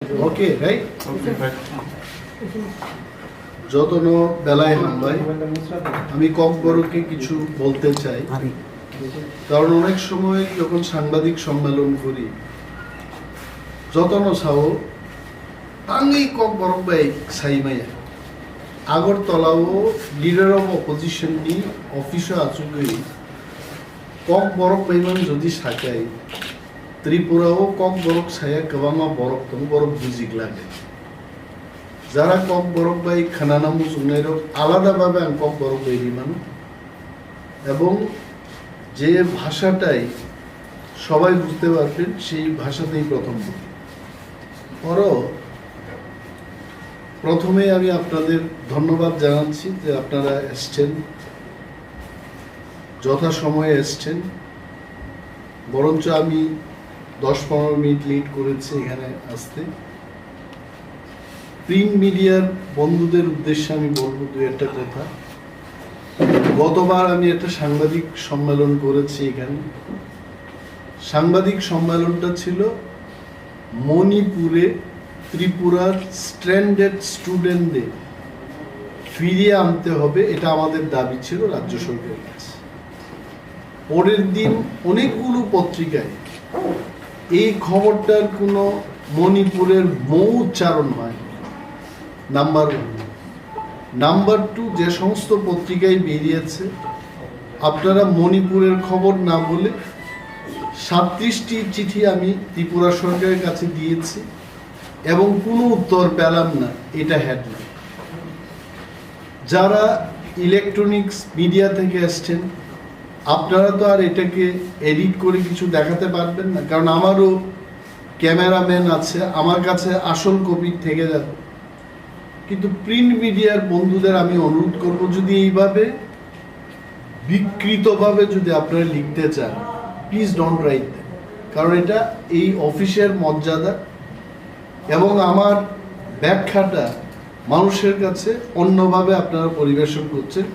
Okay right যতন বেলায় হামলায় আমি ককবরকে কিছু বলতে চাই, কারণ অনেক সময় যখন সাংবাদিক সম্মেলন করি যতন সাও তাঙ্গি ককবরক বাই সাইমাইয়া আগরতলাও লিডার অফ অপোজিশন নি অফিসে আচুগৈ ককবরক বাইমান যদি সাকাই ত্রিপুরাও ককবরক সায়া গোबाङा বরক দं বরক বুজিক লাগে যারা ককবরক বাই খানানা মুজুংনাই রক আলাদাভাবে আं ককবরক বাইনি মানো এবং যে ভাষাটাই সবাই বুঝতে পারবেন সেই ভাষাতেই প্রথম বলি। প্রথমে আমি আপনাদের ধন্যবাদ জানাচ্ছি যে আপনারা এসছেন, যথাসময়ে এসছেন। বরঞ্চ আমি 10-15 মিনিট লেট করেছি এখানে আসতে। প্রিন্ট মিডিয়ার বন্ধুদের উদ্দেশ্যে আমি বলবো দুই একটা কথা। গতবার আমি একটা সাংবাদিক সম্মেলন করেছি এখানে। সাংবাদিক সম্মেলনটা ছিল মণিপুরে ত্রিপুরার স্ট্র্যান্ডেড স্টুডেন্টদের ফিরিয়ে আনতে হবে, এটা আমাদের দাবি ছিল রাজ্য সরকারের কাছে। পরের দিন অনেকগুলো পত্রিকায় এই খবরটার কোনো মণিপুরের মৌ উচ্চারণ হয়। নাম্বার 1। নাম্বার 2, যে সমস্ত পত্রিকায় বেরিয়েছে আপনারা মণিপুরের খবর না বলে 37টি চিঠি আমি ত্রিপুরা সরকারের কাছে দিয়েছি এবং কোনো উত্তর পেলাম না, এটা হেডলাইন। যারা ইলেকট্রনিক্স মিডিয়া থেকে এসছেন আপনারা তো আর এটাকে এডিট করে কিছু দেখাতে পারবেন না, কারণ আমারও ক্যামেরাম্যান আছে, আমার কাছে আসল কপি থেকে যাবে। কিন্তু প্রিন্ট মিডিয়ার বন্ধুদের আমি অনুরোধ করব, যদি এইভাবে বিকৃতভাবে যদি আপনারা লিখতে চান প্লিজ ডোন্ট রাইট দ্যাট, কারণ এটা এই অফিসের মর্যাদা এবং আমার ব্যাখ্যাটা মানুষের কাছে অন্যভাবে আপনারা পরিবেশন করছেন,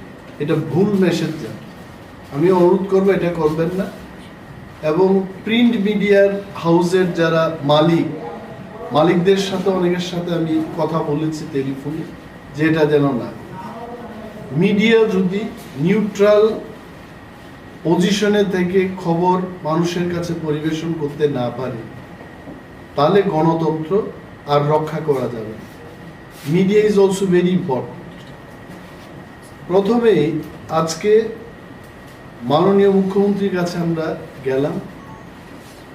এটা ভুল মেসেজ যান। আমি অনুরোধ করবো এটা করবেন না। এবং প্রিন্ট মিডিয়ার হাউসের যারা মালিকদের সাথে অনেকের সাথে আমি কথা বলেছি টেলিফোনে, যে এটা যেন না। মিডিয়া যদি নিউট্রাল পজিশনে থেকে খবর মানুষের কাছে পরিবেশন করতে না পারে তাহলে গণতন্ত্র আর রক্ষা করা যাবে না। Media is also very important. প্রথমে আজকে মাননীয় মুখ্যমন্ত্রীর কাছে আমরা গেলাম,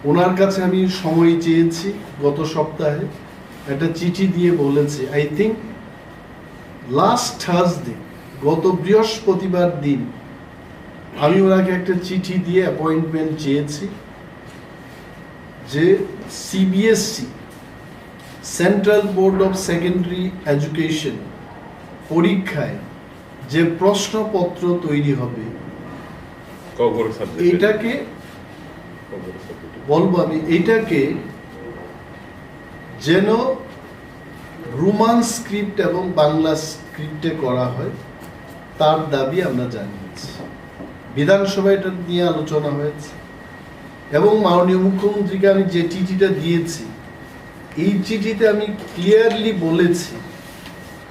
ওনার কাছে আমি সময় চেয়েছি। গত সপ্তাহে একটা চিঠি দিয়ে বলেছি, আই থিঙ্ক লাস্ট থার্সডে, গত বৃহস্পতিবার দিন আমি ওনাকে একটা চিঠি দিয়ে অ্যাপয়েন্টমেন্ট চেয়েছি যে CBSE central board of secondary education পরীক্ষায় যে প্রশ্নপত্র তৈরি হবে এটাকে বলবো আমি, এটাকে যেন রোমান স্ক্রিপ্ট এবং বাংলা স্ক্রিপ্টে করা হয় তার দাবি আমরা জানিয়েছি। বিধানসভায় এটা নিয়ে আলোচনা হয়েছে এবং মাননীয় মুখ্যমন্ত্রীকে আমি যে চিঠিটা দিয়েছি এই চিঠিতে আমি ক্লিয়ারলি বলেছি,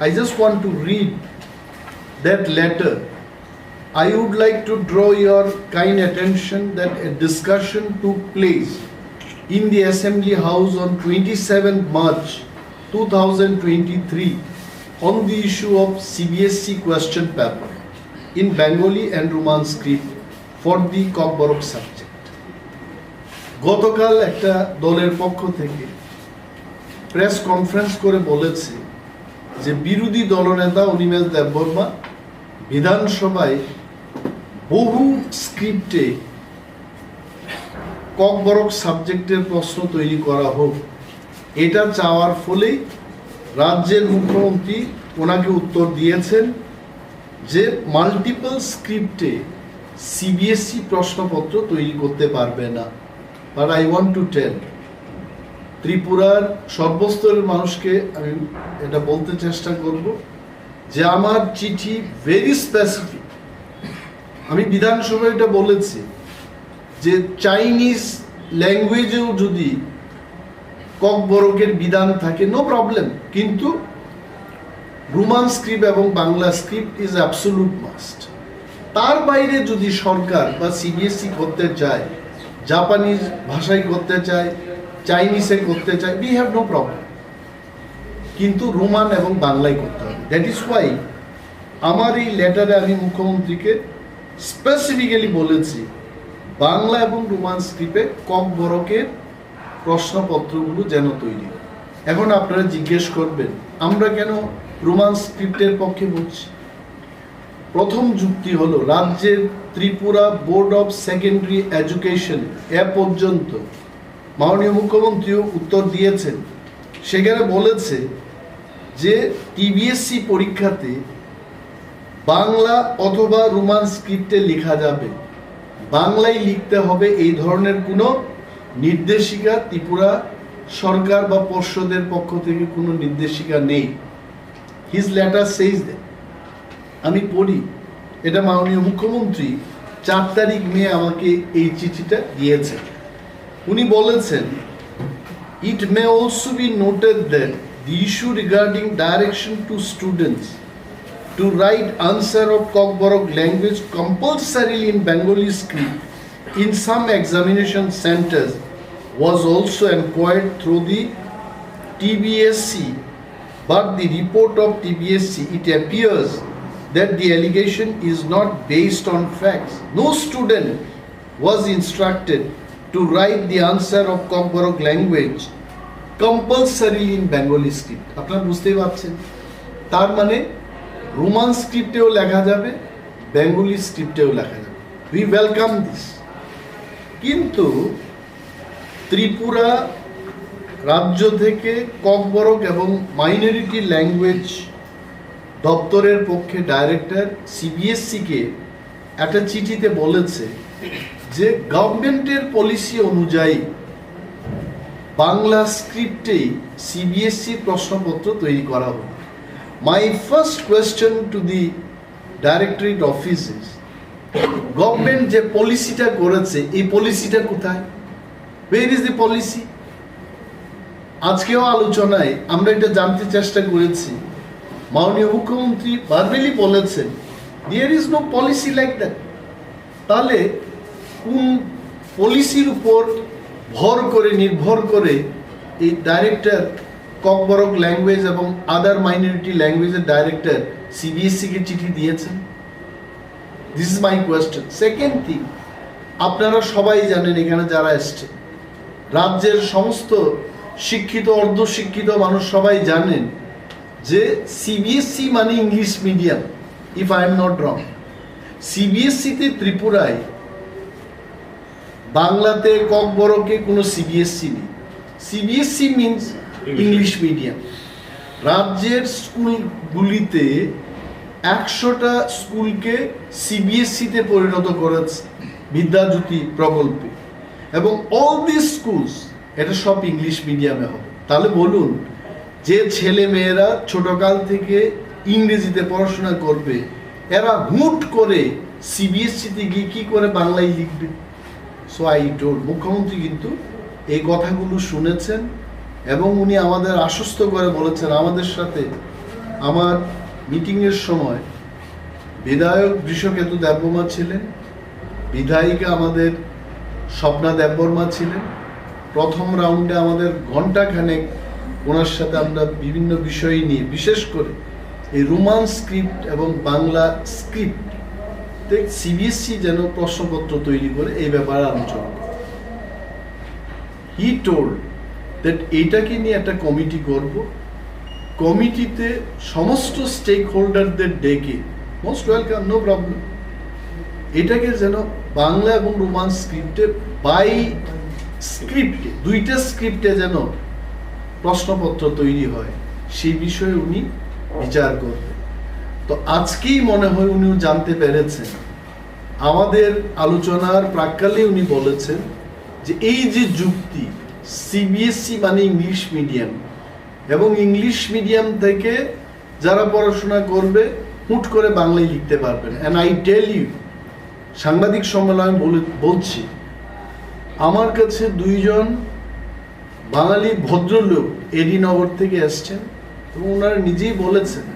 I just want to read that letter. I would like to draw your kind attention that a discussion took place in the Assembly House on 27 March 2023 on the issue of CBSE question paper in Bengali and Roman script for the Kokborok subject. গতকাল একটা দলের পক্ষ থেকে press conference করে বলেছে যে বিরোধী দলনেতা অনিমেষ দেববর্মা বিধানসভায় বহু স্ক্রিপ্টে ককবরক সাবজেক্টের প্রশ্ন তৈরি করা হোক, এটা চাওয়ার ফলেই রাজ্যের মুখ্যমন্ত্রী ওনাকে উত্তর দিয়েছেন যে মাল্টিপল স্ক্রিপ্টে সিবিএসই প্রশ্নপত্র তৈরি করতে পারবে না। But I want to tell ত্রিপুরার সর্বস্তরের মানুষকে আমি এটা বলতে চেষ্টা করব যে আমার চিঠি ভেরি স্পেসিফিক। আমি বিধানসভায় এটা বলেছি যে চাইনিজ ল্যাঙ্গুয়েজেও যদি ককবরকের বিধান থাকে, নো প্রবলেম, কিন্তু রোমান স্ক্রিপ্ট এবং Bangla script is absolute must. তার বাইরে যদি সরকার বা সিবিএসই করতে চায়, জাপানিজ ভাষায় করতে চায়, চাইনিজে করতে চায়, উই হ্যাভ নো প্রবলেম, কিন্তু রোমান এবং বাংলায় করতে হবে। দ্যাট ইজ ওয়াই আমার এই লেটারে আমি মুখ্যমন্ত্রীকে স্পেসিফিক্যালি বলেছি বাংলা এবং রোমান স্ক্রিপ্টে ককবরকের প্রশ্নপত্রগুলো যেন তৈরি হয়। এখন আপনারা জিজ্ঞেস করবেন আমরা কেন রোমান স্ক্রিপ্টের পক্ষে বলছি। প্রথম যুক্তি হলো রাজ্যের Tripura board of secondary education এ পর্যন্ত মাননীয় মুখ্যমন্ত্রীও উত্তর দিয়েছেন, সেখানে বলেছে যে টিবিএসসি পরীক্ষাতে বাংলা অথবা রোমান স্ক্রিপ্টে লেখা যাবে, বাংলায় লিখতে হবে এই ধরনের কোনো নির্দেশিকা ত্রিপুরা সরকার বা পর্ষদের পক্ষ থেকে কোনো নির্দেশিকা নেই। His letter সেইজ that. আমি পড়ি, এটা মাননীয় মুখ্যমন্ত্রী 4 তারিখ মে আমাকে এই চিঠিটা দিয়েছেন। উনি বলেছেন it may also be noted that the issue regarding direction to students to write answer of Kokborok language compulsorily in Bengali script in some examination centers was also inquired through the TBSC, but the report of TBSC, it appears that the allegation is not based on facts. No student was instructed to write the answer of Kokborok language compulsorily in Bengali script. আপনারা বুঝতেই পারছেন, তার মানে Roman স্ক্রিপ্টেও লেখা যাবে, Bengali স্ক্রিপ্টেও লেখা যাবে। We welcome this. কিন্তু ত্রিপুরা রাজ্য থেকে ককবরক এবং মাইনরিটি ল্যাঙ্গুয়েজ দপ্তরের পক্ষে ডাইরেক্টর সিবিএসসিকে একটা চিঠিতে বলেছে যে গভর্নমেন্টের পলিসি অনুযায়ী বাংলা স্ক্রিপ্টেই সিবিএসসি প্রশ্নপত্র তৈরি করা হবে। My first question to the directorate office is, government যে পলিসিটা করেছে এই পলিসিটা কোথায়? ওয়ের ইজ দি পলিসি? আজকেও আলোচনায় আমরা এটা জানতে চেষ্টা করেছি। মাননীয় মুখ্যমন্ত্রী ভার্বালি বলেছেন there is no policy like that. তাহলে কোন পলিসির উপর নির্ভর করে এই ডাইরেক্টর ককবরক ল্যাঙ্গুয়েজ এবং আদার মাইনরিটি ল্যাঙ্গুয়েজের ডাইরেক্টর সিবিএসসিকে চিঠি দিয়েছেন? This is my question. Second thing, আপনারা সবাই জানেন, এখানে যারা এসছেন রাজ্যের সমস্ত শিক্ষিত অর্ধশিক্ষিত মানুষ সবাই জানেন যে সিবিএসসি মানে English medium, if I am not wrong. সিবিএসসিতে ত্রিপুরায় বাংলাতে ককবরকে কোনো সিবিএসসি নেই। CBSE means English medium. রাজ্যের স্কুলগুলিতে 100টা স্কুলকে সিবিএসসিতে পরিণত করেছে বিদ্যাজ্যোতি প্রকল্পে, এবং অল দিস স্কুলস এটা সব ইংলিশ মিডিয়ামে হবে। তাহলে বলুন, যে ছেলে মেয়েরা ছোটকাল থেকে ইংরেজিতে পড়াশোনা করবে এরা হুট করে সিবিএসসিতে গিয়ে কী করে বাংলায় লিখবে? সো আই টোল্ড, মুখ্যমন্ত্রী কিন্তু এই কথাগুলো শুনেছেন এবং উনি আমাদের আশ্বস্ত করে বলেছেন। আমাদের সাথে আমার মিটিংয়ের সময় বিধায়ক বৃষকেতু দেববর্মা ছিলেন, বিধায়িকা আমাদের স্বপ্না দেববর্মা ছিলেন। প্রথম রাউন্ডে আমাদের ঘণ্টাখানেক ওনার সাথে আমরা বিভিন্ন বিষয় নিয়ে, বিশেষ করে এই রোমান স্ক্রিপ্ট এবং বাংলা স্ক্রিপ্ট সিবিএসসি যেন প্রশ্নপত্র তৈরি করে এই ব্যাপারে আলোচনা করে। হি টোল্ড দ্যাট এইটাকে নিয়ে একটা কমিটি করব, কমিটিতে সমস্ত স্টেক হোল্ডারদের ডেকে, মোস্ট ওয়েলকাম, নো প্রবলেম, এটাকে যেন বাংলা এবং রোমান স্ক্রিপ্টে বাই স্ক্রিপ্টে, দুইটা স্ক্রিপ্টে যেন প্রশ্নপত্র তৈরি হয়, সেই বিষয়ে উনি বিচার করবেন। তো আজকেই মনে হয় উনিও জানতে পেরেছেন, আমাদের আলোচনার প্রাক্কালে উনি বলেছেন যে এই যে যুক্তি সিবিএসসি মানে ইংলিশ মিডিয়াম, এবং ইংলিশ মিডিয়াম থেকে যারা পড়াশোনা করবে হুট করে বাংলায় লিখতে পারবেন। অ্যান্ড আই টেল ইউ, সাংবাদিক সম্মেলনে বলছি, আমার কাছে 2জন বাঙালি ভদ্রলোক এডিনগর থেকে এসছেন এবং ওনারা নিজেই বলেছেন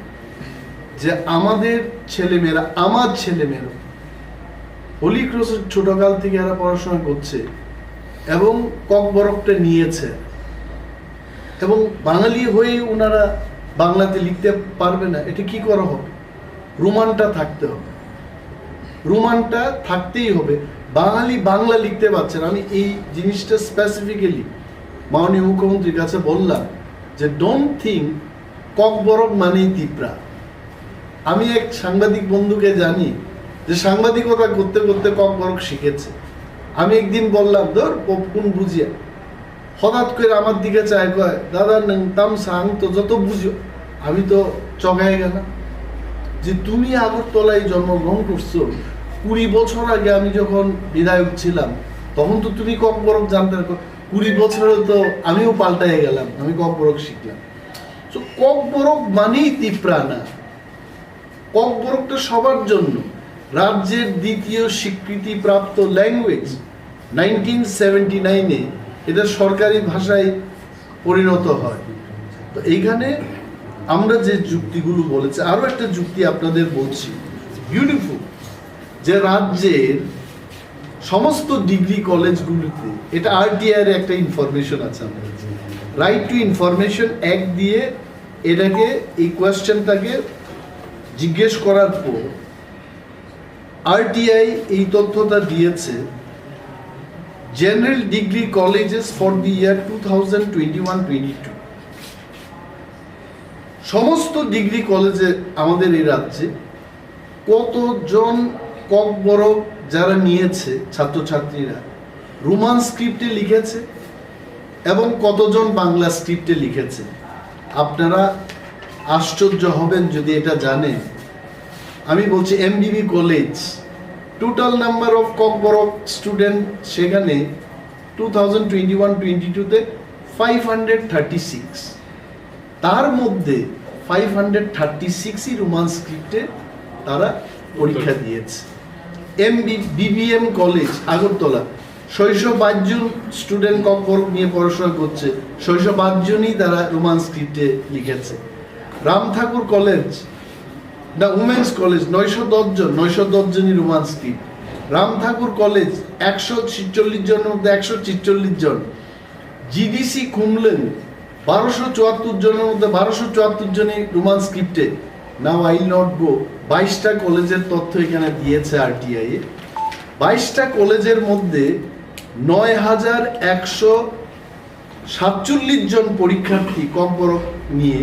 যে আমাদের ছেলেমেয়েরা, আমার ছেলেমেয়েরা হোলি ক্রসের ছোটকাল থেকে এরা পড়াশোনা করছে এবং ককবরকটা নিয়েছে, এবং বাঙালি হয়ে ওনারা বাংলাতে লিখতে পারবে না, এটা কি করা হবে? রোমানটা থাকতে হবে, রোমানটা থাকতেই হবে। বাঙালি বাংলা লিখতে পারছেন। আমি এই জিনিসটা স্পেসিফিক্যালি মাননীয় মুখ্যমন্ত্রীর কাছে বললাম যে ডোন্ট থিঙ্ক ককবরক মানেই তিপ্রা। আমি এক সাংবাদিক বন্ধুকে জানি যে সাংবাদিকতা করতে করতে ককবরক শিখেছে। আমি একদিন বললাম ধর কোন বুঝিয়া, হঠাৎ করে আমার দিকে চায় কয় দাদা তাম সাং তো যত বুঝিও। আমি তো চগায় গেলাম যে তুমি আগরতলায় জন্মগ্রহণ করছো, 20 বছর আগে আমি যখন বিধায়ক ছিলাম তখন তো তুমি ককবরক জানতে, 20 বছরে তো আমিও পাল্টাই গেলাম, আমি ককবরক শিখলাম। তো ককবরক মানেই তিপ্রা না, ককবরকটা সবার জন্য। রাজ্যের দ্বিতীয় স্বীকৃতিপ্রাপ্ত ল্যাঙ্গুয়েজ, 1979-এ এটা সরকারি ভাষায় পরিণত হয়। তো এইখানে আমরা যে যুক্তিগুলো বলেছি, আরো একটা যুক্তি আপনাদের বলছি, বিউটিফুল, যে রাজ্যের সমস্ত ডিগ্রি কলেজগুলোতে, এটা আরটিআই এর একটা ইনফরমেশন আছে আমাদের, রাইট টু ইনফরমেশন অ্যাক্ট দিয়ে এটাকে, এই কোয়েশ্চেনটাকে জিজ্ঞেস করার পর আরটিআই এই তথ্যটা দিয়েছে, general degree colleges for the year 2021-22, সমস্ত ডিগ্রি কলেজে আমাদের এই রাজ্যে কতজন ককবরক যারা নিয়েছে ছাত্রছাত্রীরা রোমান স্ক্রিপ্টে লিখেছে এবং কতজন বাংলা স্ক্রিপ্টে লিখেছে। আপনারা আশ্চর্য হবেন যদি এটা জানেন। আমি বলছি এমবিবি college, total number of Kokborok student সেখানে 2021-22-তে 536, তার মধ্যে 536ই রোমান স্ক্রিপ্টে তারা পরীক্ষা দিয়েছে। বিবিএম কলেজ আগরতলা, 605 জন স্টুডেন্ট ককবরক নিয়ে পড়াশোনা করছে, 605 জনই তারা রোমান স্ক্রিপ্টে লিখেছে। রাম ঠাকুর কলেজ, দ্য উমেন্স কলেজ, 910 জন, 910 জনই রোমান স্ক্রিপ্ট। রাম ঠাকুর কলেজ 146 জনের মধ্যে 146 জন। জিডিসি কুমলেন 1274 জনের মধ্যে 1274 জনই রোমান স্ক্রিপ্টে। নাও আই নট গো, 22টা কলেজের তথ্য এখানে দিয়েছে আরটিআই এ। 22টা কলেজের মধ্যে 9147 জন পরীক্ষার্থী ককবরক নিয়ে,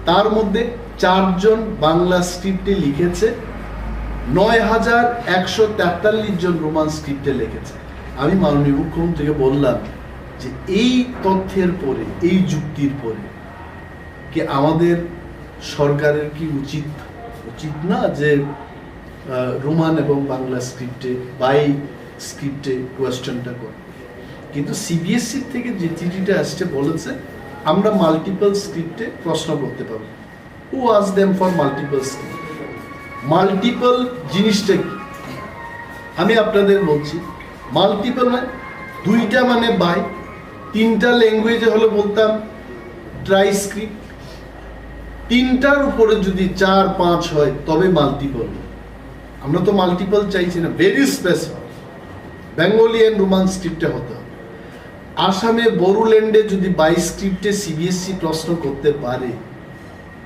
তার মধ্যে 4 জন বাংলা স্ক্রিপ্টে লিখেছে, 9143 জন রোমান স্ক্রিপ্টে লিখেছে। আমি মাননীয় মুখ্যমন্ত্রীকে বললাম যে এই তথ্যের পরে, এই যুক্তির পরে কি আমাদের সরকারের কি উচিত না যে রোমান এবং বাংলা স্ক্রিপ্টে বাই স্ক্রিপ্টে কোয়েশ্চেনটা করে? কিন্তু সিবিএসসি থেকে যে চিঠিটা আসছে বলেছে আমরা মাল্টিপল স্ক্রিপ্টে প্রশ্ন করতে পারবো। Who ask them for multiple script? Multiple জিনিসটা কি আমি আপনাদের বলছি। মাল্টিপল মানে দুইটা মানে বাই, 3টা ল্যাঙ্গুয়েজে হলে বলতাম ট্রাইস্ক্রিপ্ট, 3টার উপরে যদি 4-5 হয় তবে মাল্টিপল। আমরা তো মাল্টিপল চাইছি না, very specific Bengali and Roman স্ক্রিপ্টে হতে হবে। আসামে বড়োল্যান্ডে যদি বাই স্ক্রিপ্টে সিবিএসসি প্রশ্ন করতে পারে,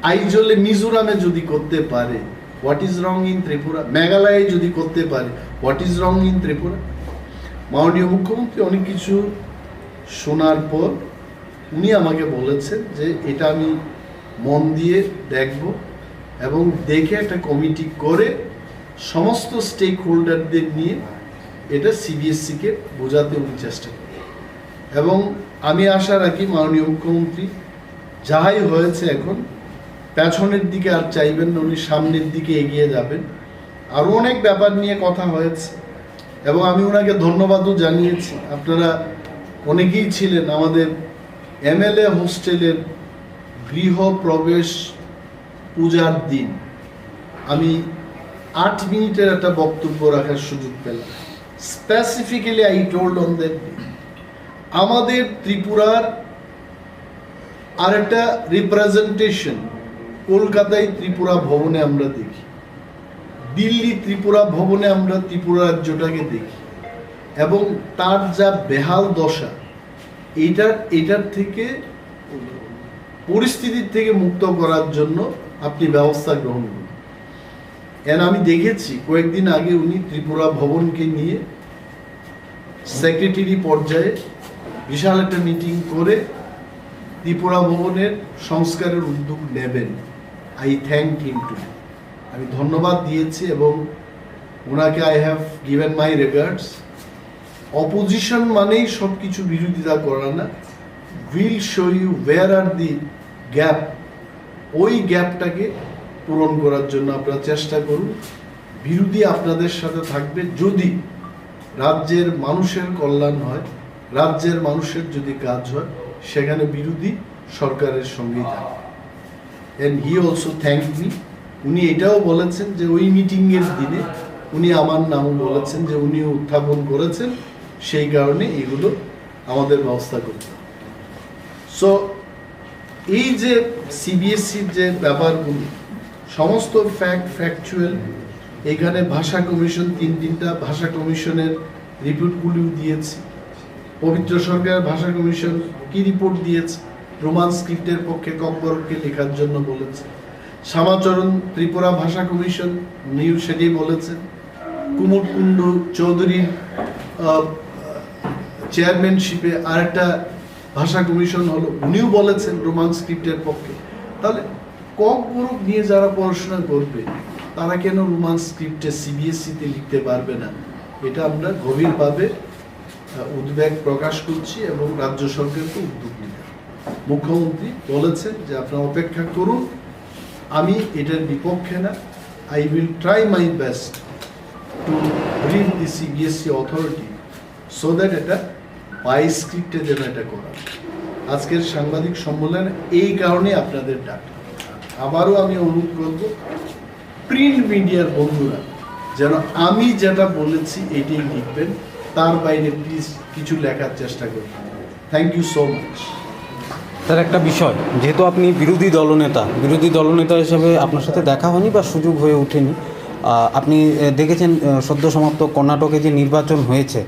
আইজলে মিজোরামে যদি করতে পারে, what is wrong in Tripura? মেঘালয়ে যদি করতে পারে, what is wrong in Tripura? মাননীয় মুখ্যমন্ত্রী অনেক কিছু শোনার পর উনি আমাকে বলেছেন যে এটা আমি মন দিয়ে দেখব এবং দেখে একটা কমিটি করে সমস্ত স্টেক হোল্ডারদের নিয়ে এটা সিবিএসসিকে বোঝাতে উনি চেষ্টা করেন। এবং আমি আশা রাখি মাননীয় মুখ্যমন্ত্রী যাই হয়েছে এখন পেছনের দিকে আর চাইবেন না, উনি সামনের দিকে এগিয়ে যাবেন। আরও অনেক ব্যাপার নিয়ে কথা হয়েছে এবং আমি ওনাকে ধন্যবাদও জানিয়েছি। আপনারা অনেকেই ছিলেন আমাদের এমএলএ হোস্টেলের গৃহ প্রবেশ পূজার দিন। আমি 8 মিনিটের একটা বক্তব্য রাখার সুযোগ পেলাম। Specifically I told on that day আমাদের ত্রিপুরার আর একটা রিপ্রেজেন্টেশন কলকাতায় ত্রিপুরা ভবনে আমরা দেখি, দিল্লি ত্রিপুরা ভবনে আমরা ত্রিপুরা রাজ্যটাকে দেখি, এবং তার যা বেহাল দশা, এটার থেকে পরিস্থিতির থেকে মুক্ত করার জন্য আপনি ব্যবস্থা গ্রহণ করুন। আমি দেখেছি কয়েকদিন আগে উনি ত্রিপুরা ভবনকে নিয়ে সেক্রেটারি পর্যায়ে বিশাল একটা মিটিং করে ত্রিপুরা ভবনের সংস্কারের উদ্যোগ নেবেন। আই থ্যাংক হিম টু, আমি ধন্যবাদ দিয়েছি এবং ওনাকে I have given my regards. Opposition মানেই সব কিছু বিরোধিতা করা না, will show you where are the gap, ওই গ্যাপটাকে পূরণ করার জন্য আপনারা চেষ্টা করুন। বিরোধী আপনাদের সাথে থাকবে যদি রাজ্যের মানুষের কল্যাণ হয়, রাজ্যের মানুষের যদি কাজ হয়, সেখানে বিরোধী সরকারের সঙ্গেই থাকবে। And he also thank me, উনি এটাও বলেছেন যে ওই মিটিংয়ের দিনে উনি আমার নামও বলেছেন যে উনি উত্থাপন করেছেন, সেই কারণে এগুলো আমাদের ব্যবস্থা করতে হবে। সো এই যে সিবিএসসির যে ব্যাপারগুলি সমস্ত ফ্যাকচুয়াল, এখানে ভাষা কমিশন তিনটা ভাষা কমিশনের রিপোর্টগুলিও দিয়েছি। পবিত্র সরকারের ভাষা কমিশন কি রিপোর্ট দিয়েছে? রোমান স্ক্রিপ্টের পক্ষে কম্বরকে লেখার জন্য বলেছে। শ্যামাচরণ ত্রিপুরা ভাষা কমিশন নিউ সেটি বলেছেন। কুমুদ কুণ্ডু চৌধুরীর চেয়ারম্যানশিপে আরেকটা ভাষা কমিশন হলো, উনিও বলেছেন রোমান স্ক্রিপ্টের পক্ষে। তাহলে কক গ্রুপ নিয়ে যারা পড়াশোনা করবে তারা কেন রোমান স্ক্রিপ্টে সিবিএসসিতে লিখতে পারবে না? এটা আমরা গভীরভাবে উদ্বেগ প্রকাশ করছি এবং রাজ্য সরকারকে উদ্যোগ নিতে। মুখ্যমন্ত্রী বলেছেন যে আপনারা অপেক্ষা করুন, আমি এটার বিপক্ষে না। I will try my best to brief the CBSE authority so that এটা বাই স্ক্রিপ্টে যেন এটা করা। আজকের সাংবাদিক সম্মেলনে এই কারণে আপনাদের ডাক। আবারও আমি অনুরোধ করব প্রিন্ট মিডিয়ার বন্ধুরা যেন আমি যেটা বলেছি এটাই লিখবেন, তার বাইরে প্লিজ কিছু লেখার চেষ্টা করবেন। Thank you so much. Sir, একটা বিষয়, যেহেতু আপনি বিরোধী দলনেতা হিসেবে আপনার সাথে দেখা হয়নি বা সুযোগ হয়ে ওঠেনি, আপনি দেখেছেন সদ্য সমাপ্ত কর্ণাটকে যে নির্বাচন হয়েছে,